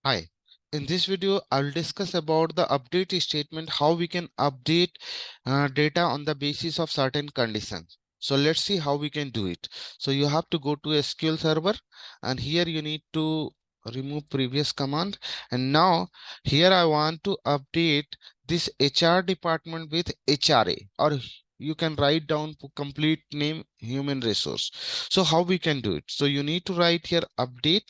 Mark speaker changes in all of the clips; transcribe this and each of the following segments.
Speaker 1: Hi, in this video, I'll discuss about the update statement, how we can update data on the basis of certain conditions. So let's see how we can do it. So you have to go to SQL Server, and here you need to remove previous command. And now here I want to update this HR department with HRA, or you can write down complete name human resource. So how we can do it? So you need to write here update,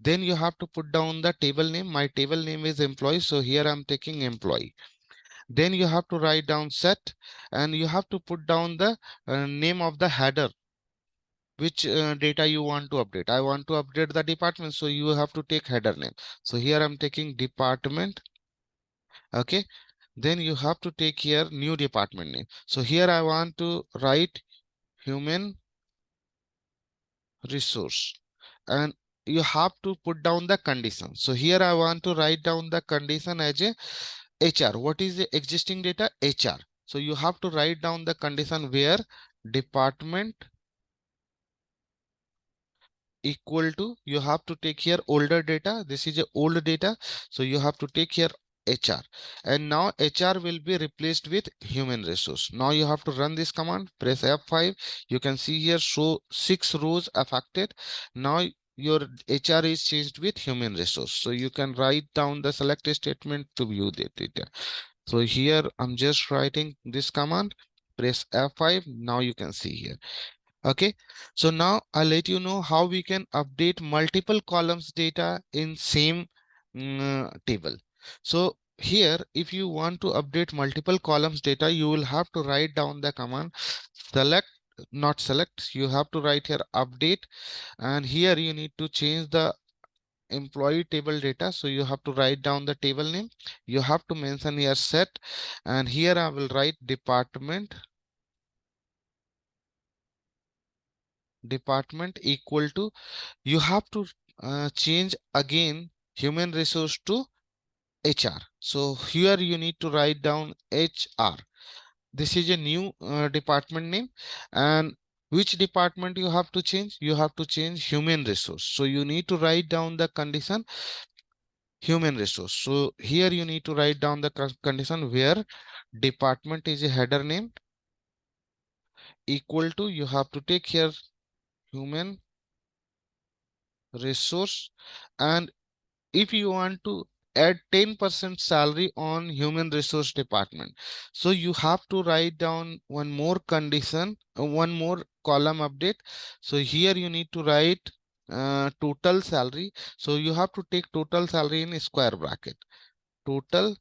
Speaker 1: then you have to put down the table name. My table name is employee, so here I'm taking employee. Then you have to write down set, and you have to put down the name of the header, which data you want to update. I want to update the department, so you have to take header name. So here I'm taking department. Okay, then you have to take here new department name. So here I want to write human resource, and you have to put down the condition. So here I want to write down the condition as a HR. What is the existing data? HR. So you have to write down the condition where department equal to, you have to take here older data. This is a old data, so you have to take here HR, and now HR will be replaced with human resource. Now you have to run this command, press F5. You can see here show 6 rows affected. Now your HR is changed with human resource, so you can write down the select statement to view the data. So here I'm just writing this command, press F5. Now you can see here. Okay, so now I'll let you know how we can update multiple columns data in same table. So here, if you want to update multiple columns data, you will have to write down the command select, not select. You have to write here update, and here you need to change the employee table data. So you have to write down the table name. You have to mention here set, and here I will write department equal to, you have to change again human resource to HR. So here you need to write down HR. This is a new department name, and which department you have to change? You have to change human resource. So you need to write down the condition human resource. So here you need to write down the condition where department is a header name equal to, you have to take here human resource, and if you want to add 10% salary on human resource department, so you have to write down one more condition, one more column update. So here you need to write total salary. So you have to take total salary in square bracket, total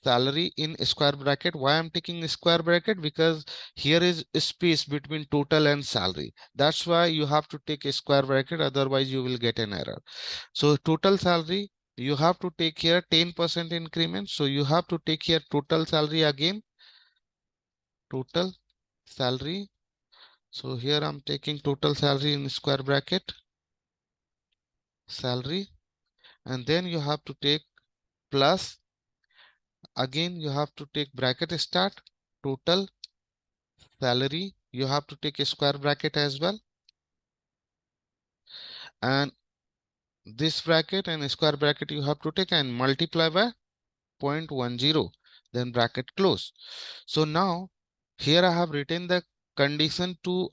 Speaker 1: salary in square bracket. Why I'm taking square bracket? Because here is space between total and salary. That's why you have to take a square bracket, otherwise you will get an error. So total salary, you have to take here 10% increment. So you have to take here total salary again, total salary. So here I'm taking total salary in square bracket, salary, and then you have to take plus, again you have to take bracket start, total salary. You have to take a square bracket as well, and this bracket and square bracket you have to take and multiply by 0.10, then bracket close. So now here I have written the condition to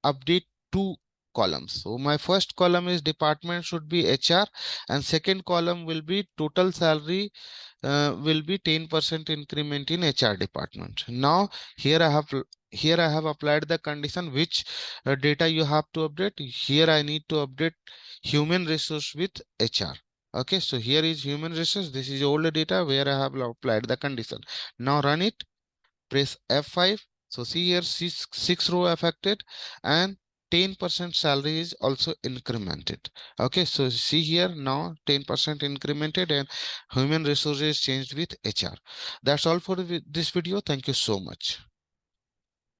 Speaker 1: update two columns. So my first column is department should be HR, and second column will be total salary will be 10% increment in HR department. Now here I have applied the condition which data you have to update. Here I need to update human resource with HR. Okay, so here is human resource. This is old data where I have applied the condition. Now run it, press F5. So see here six row affected, and 10% salary is also incremented. Okay, so see here now 10% incremented and human resources changed with HR. That's all for this video. Thank you so much.